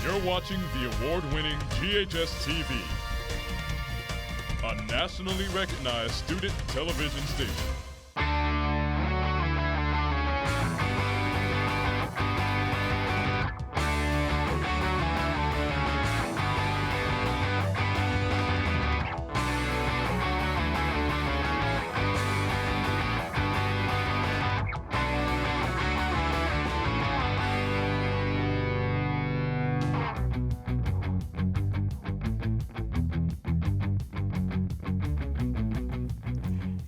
You're watching the award-winning GHS-TV, a nationally recognized student television station.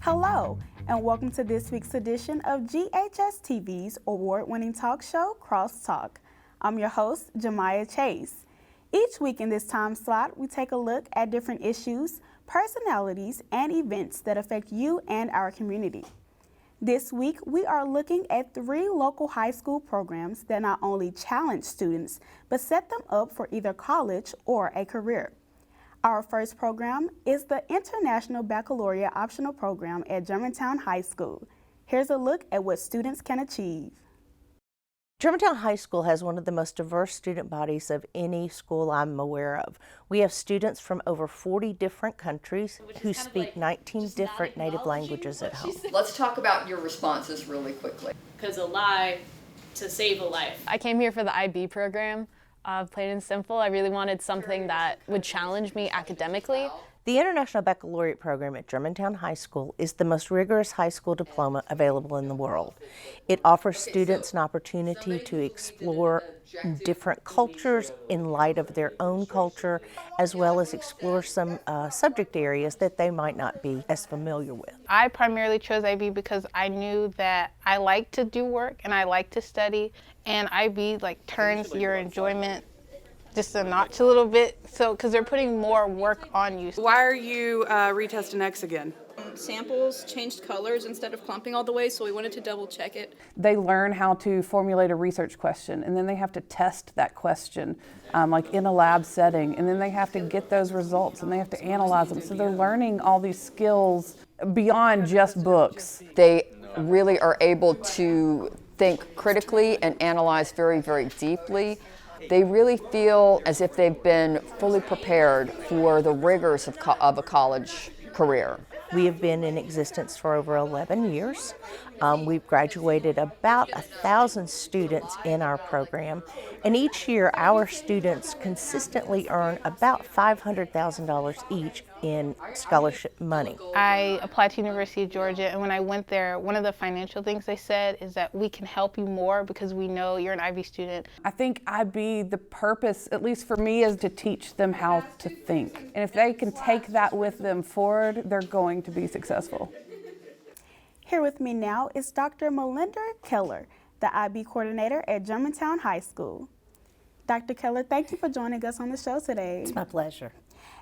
Hello, and welcome to this week's edition of GHS-TV's award-winning talk show, Crosstalk. I'm your host, Jamaia Chase. Each week in this time slot, we take a look at different issues, personalities, and events that affect you and our community. This week, we are looking at 3 local high school programs that not only challenge students, but set them up for either college or a career. Our first program is the International Baccalaureate Optional Program at Germantown High School. Here's a look at what students can achieve. Germantown High School has one of the most diverse student bodies of any school I'm aware of. We have students from over 40 different countries who speak 19 different native languages at home. Let's talk about your responses really quickly. Because a lie to save a life. I came here for the IB program. Plain and simple, I really wanted something that would challenge me academically. The International Baccalaureate program at Germantown High School is the most rigorous high school diploma available in the world. It offers students an opportunity to explore different cultures in light of their own culture, as well as explore some subject areas that they might not be as familiar with. I primarily chose IB because I knew that I like to do work and I like to study, and IB turns your enjoyment just a notch a little bit, so because they're putting more work on you. Why are you retesting X again? Samples changed colors instead of clumping all the way, so we wanted to double check it. They learn how to formulate a research question, and then they have to test that question in a lab setting, and then they have to get those results and they have to analyze them. So they're learning all these skills beyond just books. They really are able to think critically and analyze very, very deeply. They really feel as if they've been fully prepared for the rigors of a college career. We have been in existence for over 11 years. We've graduated about 1,000 students in our program, and each year our students consistently earn about $500,000 each in scholarship money. I applied to University of Georgia, and when I went there, one of the financial things they said is that we can help you more because we know you're an IB student. I think IB, the purpose, at least for me, is to teach them how to think. And if they can take that with them forward, they're going to be successful. Here with me now is Dr. Melinda Keller, the IB coordinator at Germantown High School. Dr. Keller, thank you for joining us on the show today. It's my pleasure.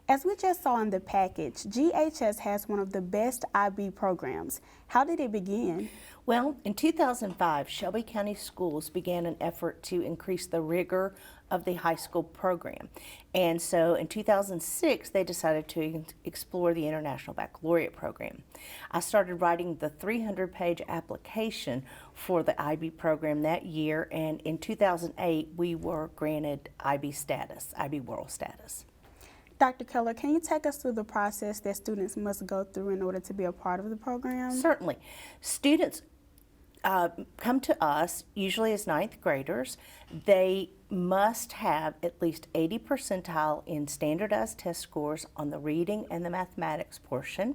As we just saw in the package, GHS has one of the best IB programs. How did it begin? Well, in 2005, Shelby County Schools began an effort to increase the rigor of the high school program. And so in 2006, they decided to explore the International Baccalaureate program. I started writing the 300-page application for the IB program that year, and in 2008, we were granted IB status, IB World status. Dr. Keller, can you take us through the process that students must go through in order to be a part of the program? Certainly. Students come to us, usually as 9th graders. They must have at least 80 percentile in standardized test scores on the reading and the mathematics portion.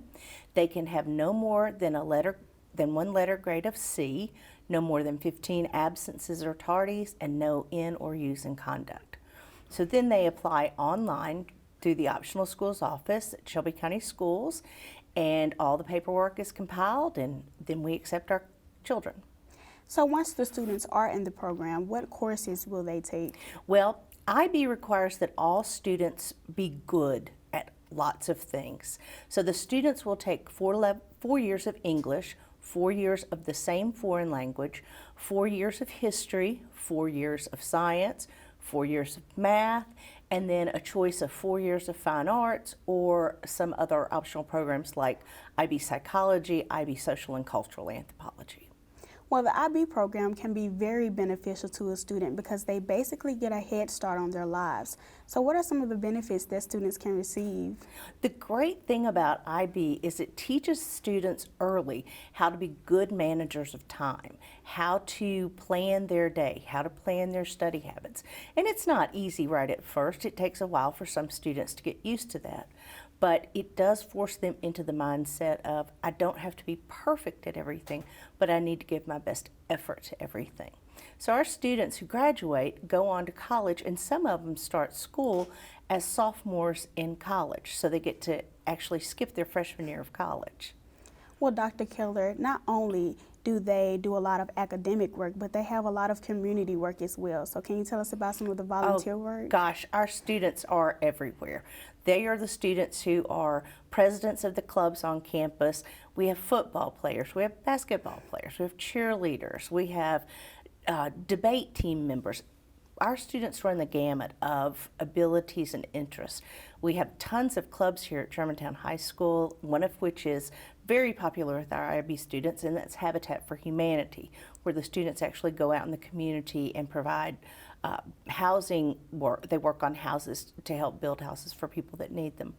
They can have no more than one letter grade of C, no more than 15 absences or tardies, and no in or use in conduct. So then they apply online through the optional schools office at Shelby County Schools, and all the paperwork is compiled, and then we accept our children. So once the students are in the program, what courses will they take? Well, IB requires that all students be good at lots of things. So the students will take 4 years of English, 4 years of the same foreign language, 4 years of history, 4 years of science, 4 years of math, and then a choice of 4 years of fine arts or some other optional programs like IB psychology, IB social and cultural anthropology. Well, the IB program can be very beneficial to a student because they basically get a head start on their lives. So what are some of the benefits that students can receive? The great thing about IB is it teaches students early how to be good managers of time, how to plan their day, how to plan their study habits. And it's not easy right at first. It takes a while for some students to get used to that. But it does force them into the mindset of, I don't have to be perfect at everything, but I need to give my best effort to everything. So our students who graduate go on to college, and some of them start school as sophomores in college, so they get to actually skip their freshman year of college. Well, Dr. Keller, not only do they do a lot of academic work, but they have a lot of community work as well. So can you tell us about some of the volunteer work? Gosh, our students are everywhere. They are the students who are presidents of the clubs on campus. We have football players, we have basketball players, we have cheerleaders, we have debate team members. Our students run the gamut of abilities and interests. We have tons of clubs here at Germantown High School, one of which is very popular with our IB students, and that's Habitat for Humanity, where the students actually go out in the community and provide housing work. They work on houses to help build houses for people that need them.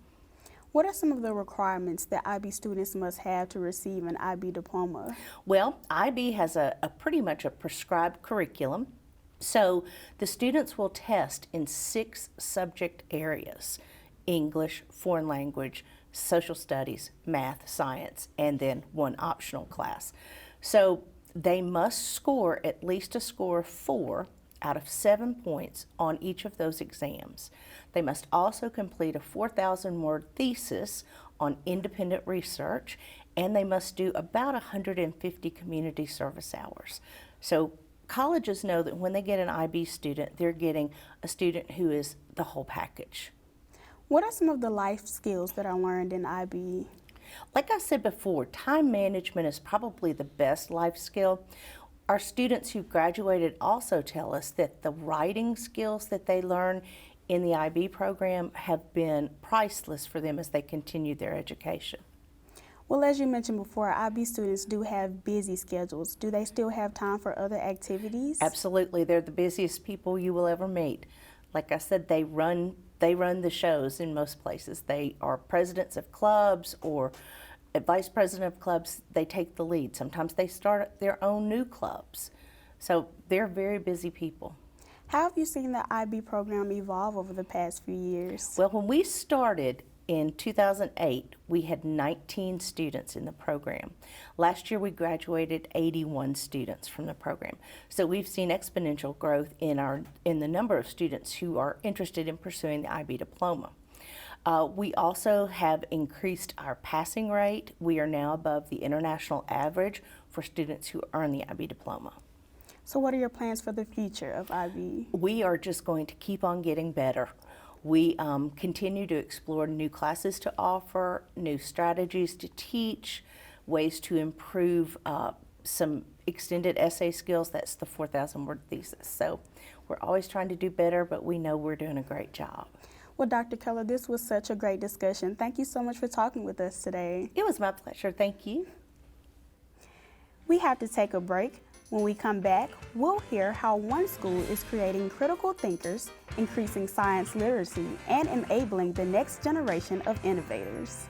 What are some of the requirements that IB students must have to receive an IB diploma? Well, IB has a pretty much a prescribed curriculum. So the students will test in 6 subject areas: English, foreign language, social studies, math, science, and then 1 optional class. So they must score at least a score of 4 out of 7 points on each of those exams. They must also complete a 4,000-word thesis on independent research, and they must do about 150 community service hours. So colleges know that when they get an IB student, they're getting a student who is the whole package. What are some of the life skills that are learned in IB? Like I said before, time management is probably the best life skill. Our students who graduated also tell us that the writing skills that they learn in the IB program have been priceless for them as they continue their education. Well, as you mentioned before, IB students do have busy schedules. Do they still have time for other activities? Absolutely. They're the busiest people you will ever meet. Like I said, they run the shows in most places. They are presidents of clubs or vice president of clubs. They take the lead. Sometimes they start their own new clubs. So they're very busy people. How have you seen the IB program evolve over the past few years? Well, when we started in 2008, we had 19 students in the program. Last year, we graduated 81 students from the program. So we've seen exponential growth in the number of students who are interested in pursuing the IB diploma. We also have increased our passing rate. We are now above the international average for students who earn the IB diploma. So what are your plans for the future of IB? We are just going to keep on getting better. We continue to explore new classes to offer, new strategies to teach, ways to improve some extended essay skills. That's the 4,000-word thesis. So we're always trying to do better, but we know we're doing a great job. Well, Dr. Keller, this was such a great discussion. Thank you so much for talking with us today. It was my pleasure. Thank you. We have to take a break. When we come back, we'll hear how one school is creating critical thinkers, increasing science literacy, and enabling the next generation of innovators.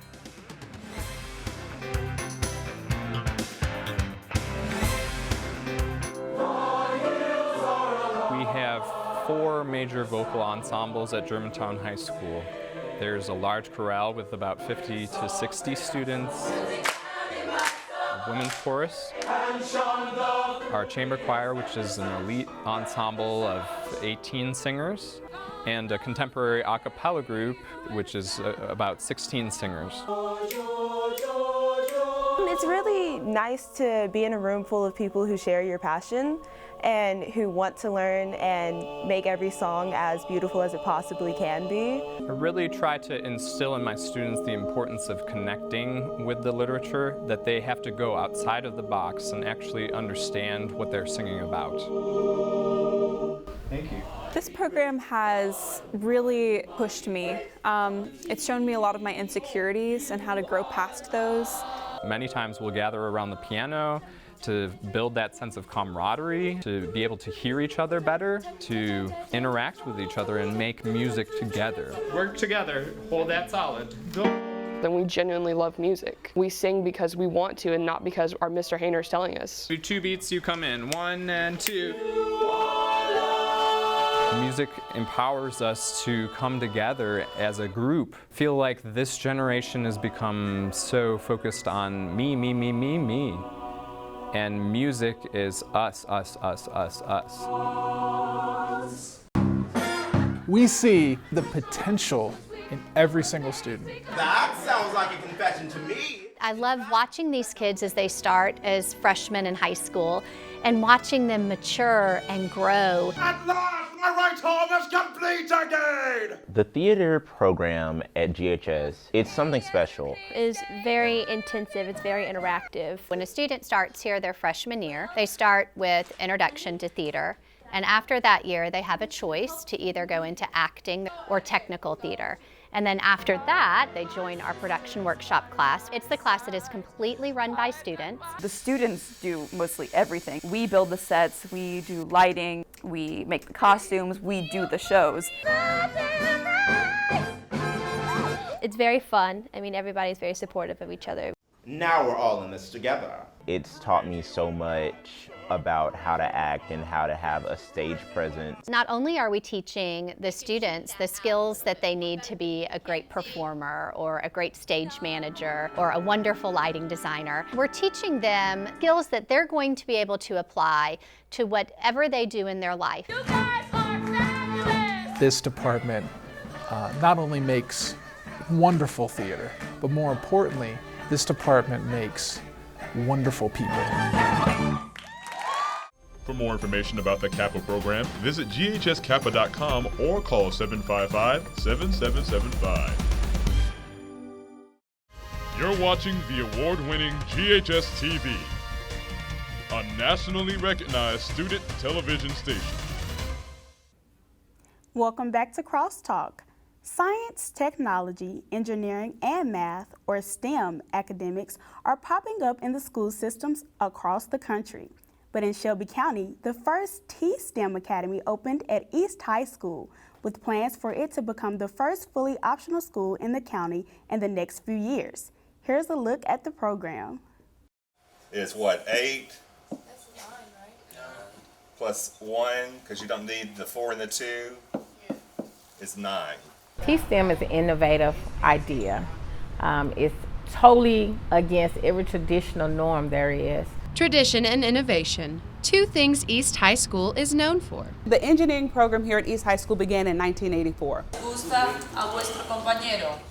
We have 4 major vocal ensembles at Germantown High School. There's a large chorale with about 50 to 60 students, a women's chorus, our chamber choir, which is an elite ensemble of 18 singers, and a contemporary a cappella group, which is about 16 singers. It's really nice to be in a room full of people who share your passion and who want to learn and make every song as beautiful as it possibly can be. I really try to instill in my students the importance of connecting with the literature, that they have to go outside of the box and actually understand what they're singing about. Thank you. This program has really pushed me. It's shown me a lot of my insecurities and how to grow past those. Many times we'll gather around the piano, to build that sense of camaraderie, to be able to hear each other better, to interact with each other and make music together. Work together, hold that solid. Go. Then we genuinely love music. We sing because we want to and not because our Mr. Hayner is telling us. Do 2 beats, you come in. 1 and 2. Music empowers us to come together as a group. I feel like this generation has become so focused on me. And music is us. We see the potential in every single student. That sounds like a confession to me. I love watching these kids as they start as freshmen in high school and watching them mature and grow. At last, my right arm is complete again! The theater program at GHS, it's something special. It's very intensive, it's very interactive. When a student starts here their freshman year, they start with Introduction to Theater. And after that year, they have a choice to either go into acting or technical theater. And then after that, they join our production workshop class. It's the class that is completely run by students. The students do mostly everything. We build the sets, we do lighting, we make the costumes, we do the shows. It's very fun. I mean, everybody's very supportive of each other. Now we're all in this together. It's taught me so much about how to act and how to have a stage presence. Not only are we teaching the students the skills that they need to be a great performer or a great stage manager or a wonderful lighting designer, we're teaching them skills that they're going to be able to apply to whatever they do in their life. You guys are fabulous! This department not only makes wonderful theater, but more importantly, this department makes wonderful people. For more information about the Kappa program, visit ghskappa.com or call 755-7775. You're watching the award-winning GHS-TV, a nationally recognized student television station. Welcome back to Crosstalk. Science, technology, engineering, and math, or STEM academics, are popping up in the school systems across the country. But in Shelby County, the first T-STEM Academy opened at East High School, with plans for it to become the first fully optional school in the county in the next few years. Here's a look at the program. It's what, 8? That's 9, right? 9. Plus 1, because you don't need the 4 and the 2. Yeah. It's 9. T-STEM is an innovative idea. It's totally against every traditional norm there is. Tradition and innovation, 2 things East High School is known for. The engineering program here at East High School began in 1984.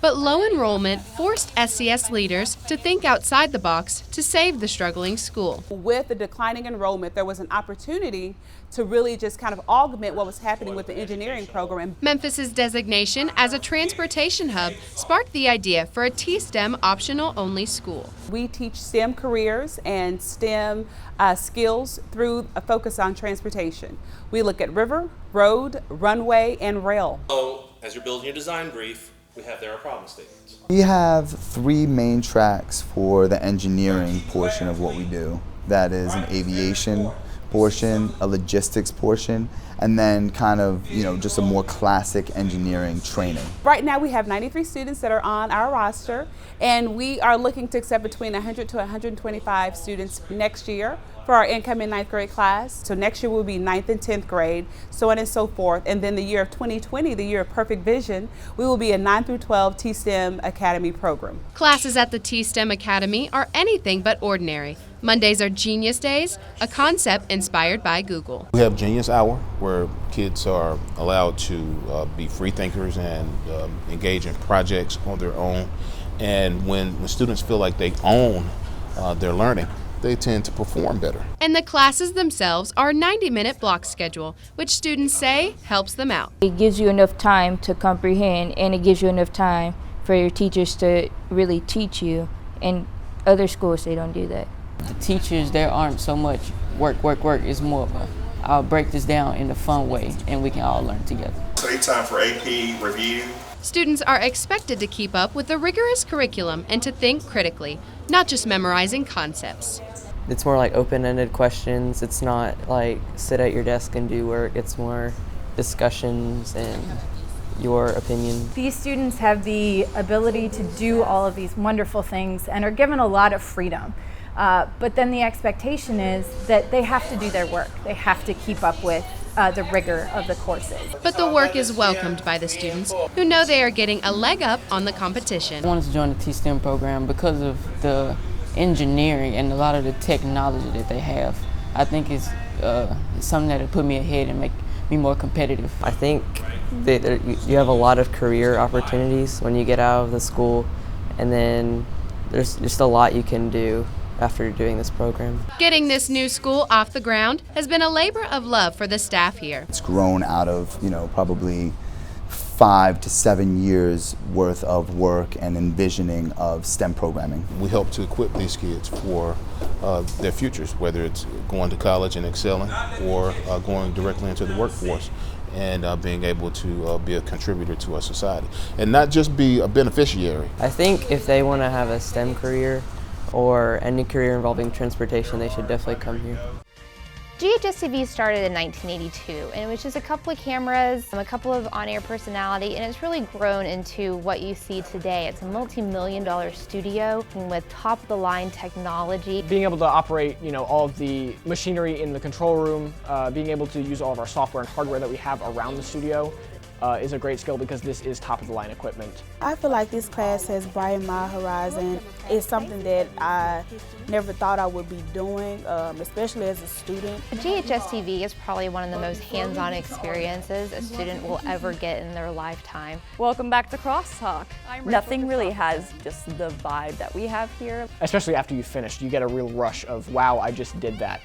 But low enrollment forced SCS leaders to think outside the box to save the struggling school. With the declining enrollment, there was an opportunity to really just kind of augment what was happening with the engineering program. Memphis's designation as a transportation hub sparked the idea for a T-STEM optional only school. We teach STEM careers and STEM skills through a focus on transportation. We look at river, road, runway, and rail. So, as you're building your design brief, we have there our problem statements. We have 3 main tracks for the engineering portion of what we do. That is an aviation portion, a logistics portion, and then kind of, just a more classic engineering training. Right now we have 93 students that are on our roster, and we are looking to accept between 100 to 125 students next year for our incoming 9th grade class. So next year will be 9th and 10th grade, so on and so forth. And then the year of 2020, the year of perfect vision, we will be a 9 through 12 T-STEM Academy program. Classes at the T-STEM Academy are anything but ordinary. Mondays are Genius Days, a concept inspired by Google. We have Genius Hour, where kids are allowed to be free thinkers and engage in projects on their own. And when students feel like they own their learning, they tend to perform better. And the classes themselves are a 90-minute block schedule, which students say helps them out. It gives you enough time to comprehend, and it gives you enough time for your teachers to really teach you. And other schools, they don't do that. The teachers, there aren't so much work. It's more of I'll break this down in a fun way, and we can all learn together. So time for AP review. Students are expected to keep up with the rigorous curriculum and to think critically, not just memorizing concepts. It's more like open-ended questions. It's not like sit at your desk and do work. It's more discussions and your opinion. These students have the ability to do all of these wonderful things and are given a lot of freedom. But then the expectation is that they have to do their work. They have to keep up with the rigor of the courses. But the work is welcomed by the students, who know they are getting a leg up on the competition. I wanted to join the T-STEM program because of the engineering and a lot of the technology that they have. I think it's something that will put me ahead and make me more competitive. I think that you have a lot of career opportunities when you get out of the school, and then there's just a lot you can do after doing this program. Getting this new school off the ground has been a labor of love for the staff here. It's grown out of, probably 5 to 7 years worth of work and envisioning of STEM programming. We help to equip these kids for their futures, whether it's going to college and excelling or going directly into the workforce and being able to be a contributor to our society and not just be a beneficiary. I think if they want to have a STEM career or any career involving transportation, they should definitely come here. GHS-TV started in 1982, and it was just a couple of cameras, a couple of on-air personality, and it's really grown into what you see today. It's a multi-million-dollar studio with top-of-the-line technology. Being able to operate, all of the machinery in the control room, being able to use all of our software and hardware that we have around the studio is a great skill because this is top-of-the-line equipment. I feel like this class has brightened my horizon. It's something that I never thought I would be doing, especially as a student. GHS-TV is probably one of the most hands-on experiences a student will ever get in their lifetime. Welcome back to Crosstalk. Nothing really has just the vibe that we have here. Especially after you finish, you get a real rush of, wow, I just did that.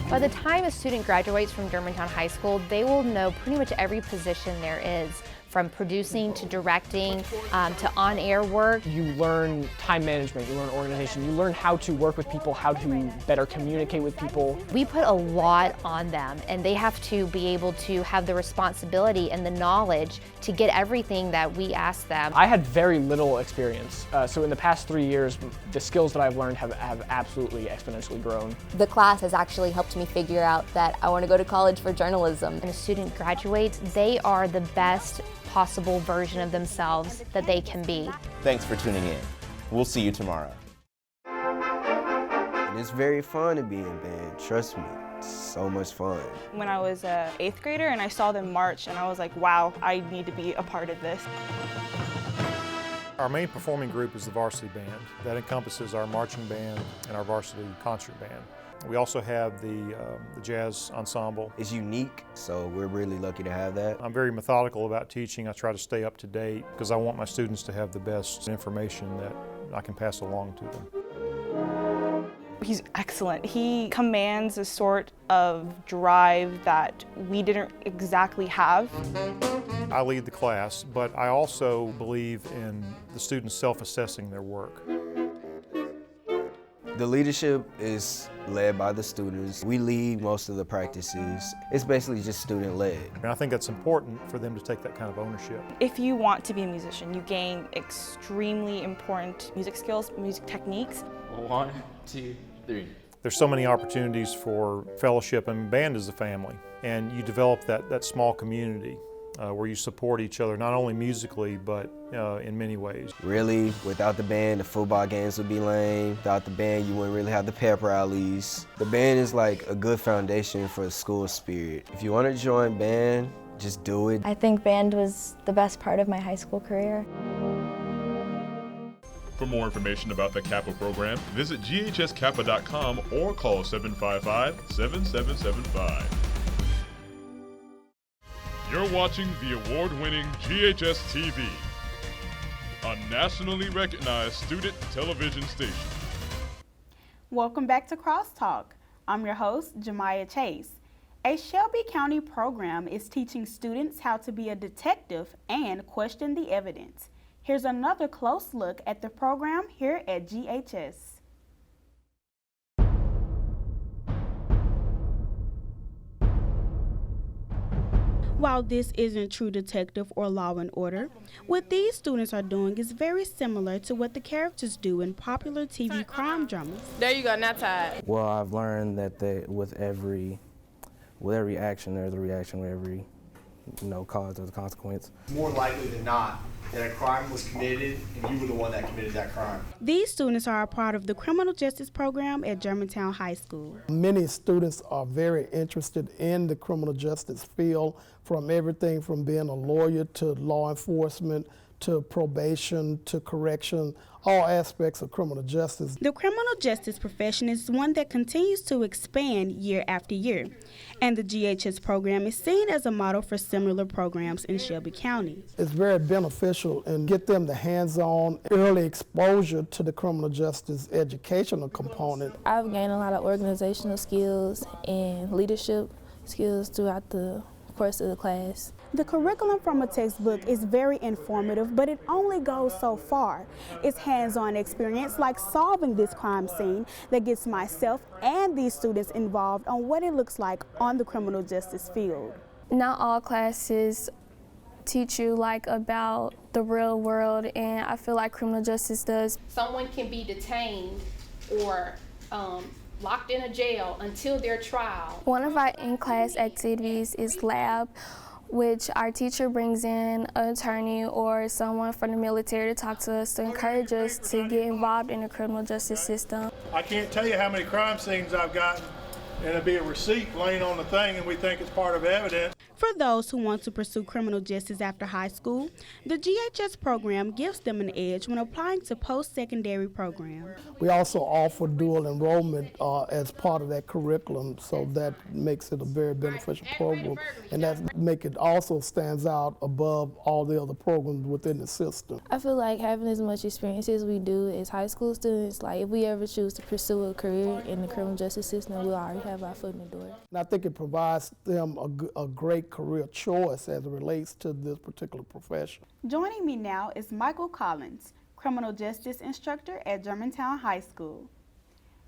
By the time a student graduates from Germantown High School, they will know pretty much every position there is, from producing to directing to on-air work. You learn time management, you learn organization, you learn how to work with people, how to better communicate with people. We put a lot on them, and they have to be able to have the responsibility and the knowledge to get everything that we ask them. I had very little experience, so in the past 3 years, the skills that I've learned have absolutely exponentially grown. The class has actually helped me figure out that I want to go to college for journalism. When a student graduates, they are the best possible version of themselves that they can be. Thanks for tuning in. We'll see you tomorrow. And it's very fun to be in band, trust me. It's so much fun. When I was an 8th grader and I saw them march, and I was like, wow, I need to be a part of this. Our main performing group is the Varsity Band. That encompasses our marching band and our varsity concert band. We also have the jazz ensemble. It's unique, so we're really lucky to have that. I'm very methodical about teaching. I try to stay up to date because I want my students to have the best information that I can pass along to them. He's excellent. He commands a sort of drive that we didn't exactly have. I lead the class, but I also believe in the students self-assessing their work. The leadership is led by the students. We lead most of the practices. It's basically just student-led. And I think that's important for them to take that kind of ownership. If you want to be a musician, you gain extremely important music skills, music techniques. 1, 2, 3. There's so many opportunities for fellowship, and band is a family. And you develop that small community where you support each other, not only musically, but in many ways. Really, without the band, the football games would be lame. Without the band, you wouldn't really have the pep rallies. The band is like a good foundation for the school spirit. If you want to join band, just do it. I think band was the best part of my high school career. For more information about the Kappa program, visit GHS-Kappa.com or call 755-7775. You're watching the award-winning GHS-TV, a nationally recognized student television station. Welcome back to Crosstalk. I'm your host, Jamaia Chase. A Shelby County program is teaching students how to be a detective and question the evidence. Here's another close look at the program here at GHS. While this isn't true detective or Law and Order, what these students are doing is very similar to what the characters do in popular TV crime dramas. There you go, not tired. Well, I've learned that with every action, there's a reaction. With every cause, there's a consequence. More likely than not that a crime was committed and you were the one that committed that crime. These students are a part of the criminal justice program at Germantown High School. Many students are very interested in the criminal justice field, from everything from being a lawyer to law enforcement to probation to correction, all aspects of criminal justice. The criminal justice profession is one that continues to expand year after year, and the GHS program is seen as a model for similar programs in Shelby County. It's very beneficial and get them the hands-on early exposure to the criminal justice educational component. I've gained a lot of organizational skills and leadership skills throughout the course of the class. The curriculum from a textbook is very informative, but it only goes so far. It's hands-on experience like solving this crime scene that gets myself and these students involved on what it looks like on the criminal justice field. Not all classes teach you about the real world, and I feel like criminal justice does. Someone can be detained or locked in a jail until their trial. One of our in-class activities is lab, which our teacher brings in an attorney or someone from the military to talk to us, to encourage us to get involved in the criminal justice system. I can't tell you how many crime scenes I've gotten, and it'll be a receipt laying on the thing and we think it's part of evidence. For those who want to pursue criminal justice after high school, the GHS program gives them an edge when applying to post-secondary programs. We also offer dual enrollment as part of that curriculum, so that makes it a very beneficial program, and that make it also stands out above all the other programs within the system. I feel like having as much experience as we do as high school students, if we ever choose to pursue a career in the criminal justice system, we'll already have our foot in the door. And I think it provides them a great career choice as it relates to this particular profession. Joining me now is Michael Collins, criminal justice instructor at Germantown High School.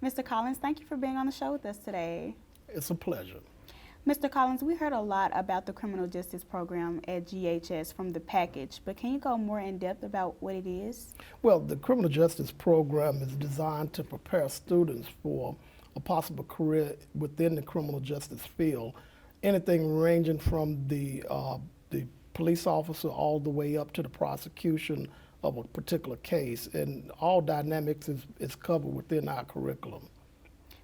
Mr. Collins, thank you for being on the show with us today. It's a pleasure. Mr. Collins, we heard a lot about the criminal justice program at GHS from the package, but can you go more in depth about what it is? Well, the criminal justice program is designed to prepare students for a possible career within the criminal justice field. Anything ranging from the police officer all the way up to the prosecution of a particular case, and all dynamics is covered within our curriculum.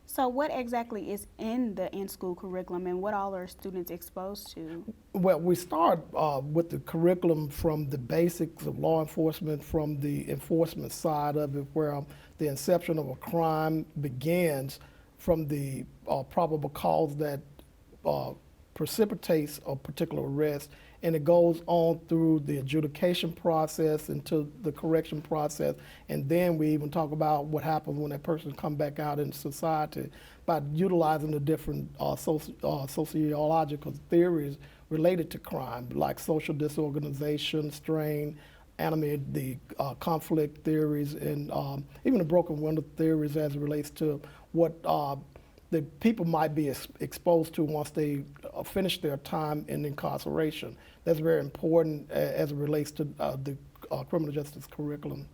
So what exactly is in the in-school curriculum, and what all are students exposed to? Well, we start with the curriculum from the basics of law enforcement, from the enforcement side of it, where the inception of a crime begins from the probable cause that precipitates a particular arrest, and it goes on through the adjudication process into the correction process, and then we even talk about what happens when that person comes back out in society by utilizing the different sociological theories related to crime, like social disorganization, strain, the conflict theories, and even the broken window theories as it relates to what the people might be exposed to once they finish their time in incarceration. That's very important as it relates to the criminal justice curriculum.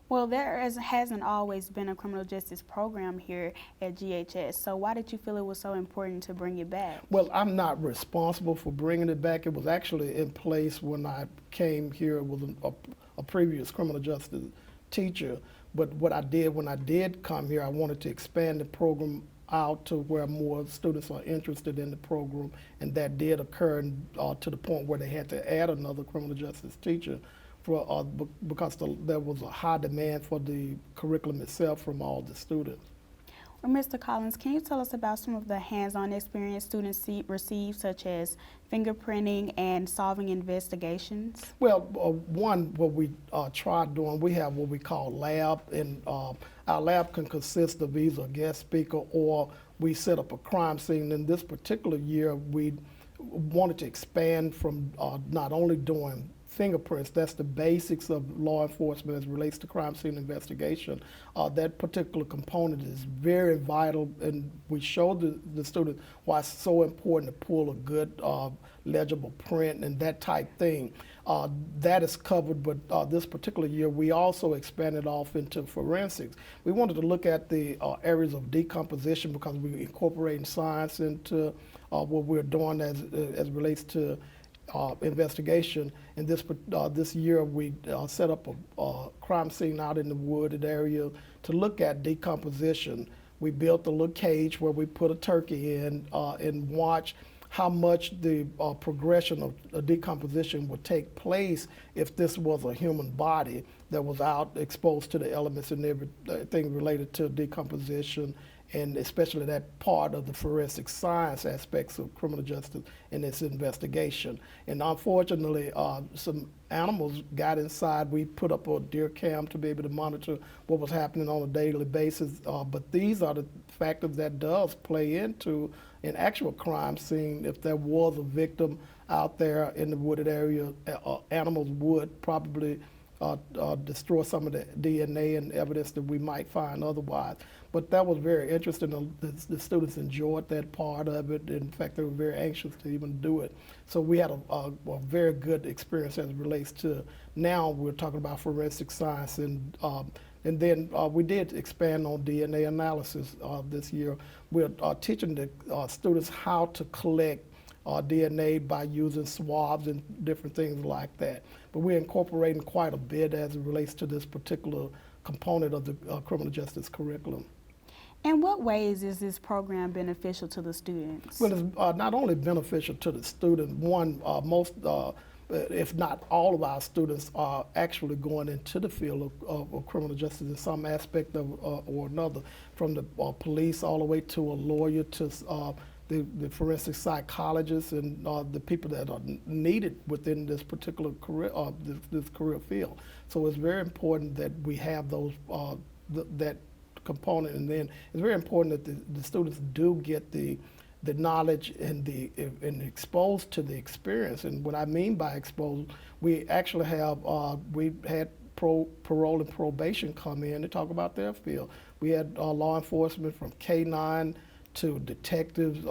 Well, there hasn't always been a criminal justice program here at GHS, so why did you feel it was so important to bring it back? Well, I'm not responsible for bringing it back. It was actually in place when I came here with a previous criminal justice teacher, but what I did when I did come here, I wanted to expand the program out to where more students are interested in the program, and that did occur to the point where they had to add another criminal justice teacher because there was a high demand for the curriculum itself from all the students. Well, Mr. Collins, can you tell us about some of the hands-on experience students receive, such as fingerprinting and solving investigations? Well, what we tried doing, we have what we call lab, and our lab can consist of either a guest speaker or we set up a crime scene. In this particular year, we wanted to expand from not only doing fingerprints. That's the basics of law enforcement as it relates to crime scene investigation. That particular component is very vital, and we showed the students why it's so important to pull a good legible print and that type thing. That is covered, but this particular year we also expanded off into forensics. We wanted to look at the areas of decomposition because we're incorporating science into what we're doing as it relates to investigation. And this year we set up a crime scene out in the wooded area to look at decomposition. We built a little cage where we put a turkey in and watch how much the progression of decomposition would take place if this was a human body that was out exposed to the elements and everything related to decomposition, and especially that part of the forensic science aspects of criminal justice in its investigation. And unfortunately, some animals got inside. We put up a deer cam to be able to monitor what was happening on a daily basis, but these are the factors that does play into an actual crime scene. If there was a victim out there in the wooded area, animals would probably destroy some of the DNA and evidence that we might find otherwise. But that was very interesting. The students enjoyed that part of it. In fact, they were very anxious to even do it. So we had a very good experience as it relates to, now we're talking about forensic science. And then we did expand on DNA analysis this year. We're teaching the students how to collect DNA by using swabs and different things like that. But we're incorporating quite a bit as it relates to this particular component of the criminal justice curriculum. In what ways is this program beneficial to the students? Well, it's not only beneficial to the student. One, most, if not all of our students are actually going into the field of criminal justice in some aspect of, or another, from the police all the way to a lawyer to the forensic psychologists and the people that are needed within this particular career, this career field. So it's very important that we have those that component, and then it's very important that the students do get the knowledge and exposed to the experience. And what I mean by exposed, we actually have we had parole and probation come in to talk about their field. We had law enforcement from K-9 to detectives,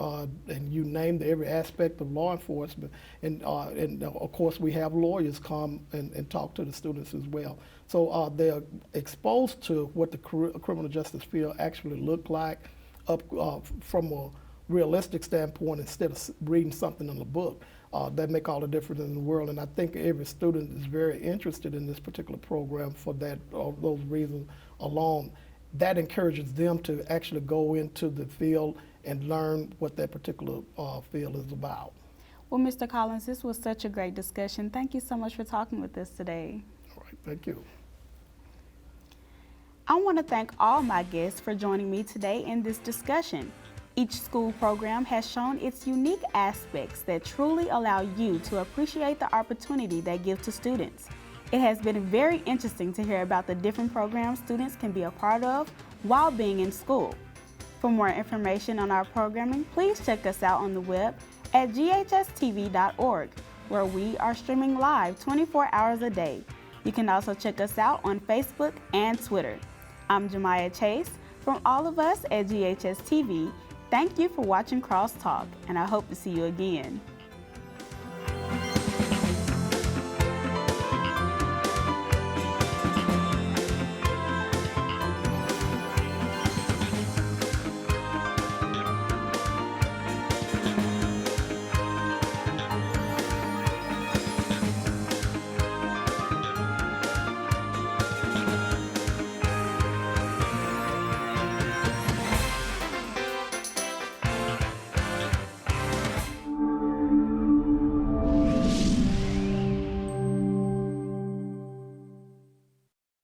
and you name every aspect of law enforcement. And of course we have lawyers come and talk to the students as well. So they're exposed to what the criminal justice field actually look like up from a realistic standpoint instead of reading something in the book. That make all the difference in the world. And I think every student is very interested in this particular program for that, those reasons alone. That encourages them to actually go into the field and learn what that particular field is about. Well, Mr. Collins, this was such a great discussion. Thank you so much for talking with us today. All right, thank you. I want to thank all my guests for joining me today in this discussion. Each school program has shown its unique aspects that truly allow you to appreciate the opportunity they give to students. It has been very interesting to hear about the different programs students can be a part of while being in school. For more information on our programming, please check us out on the web at GHS-TV.org, where we are streaming live 24 hours a day. You can also check us out on Facebook and Twitter. I'm Jamaia Chase. From all of us at GHS-TV, thank you for watching Crosstalk, and I hope to see you again.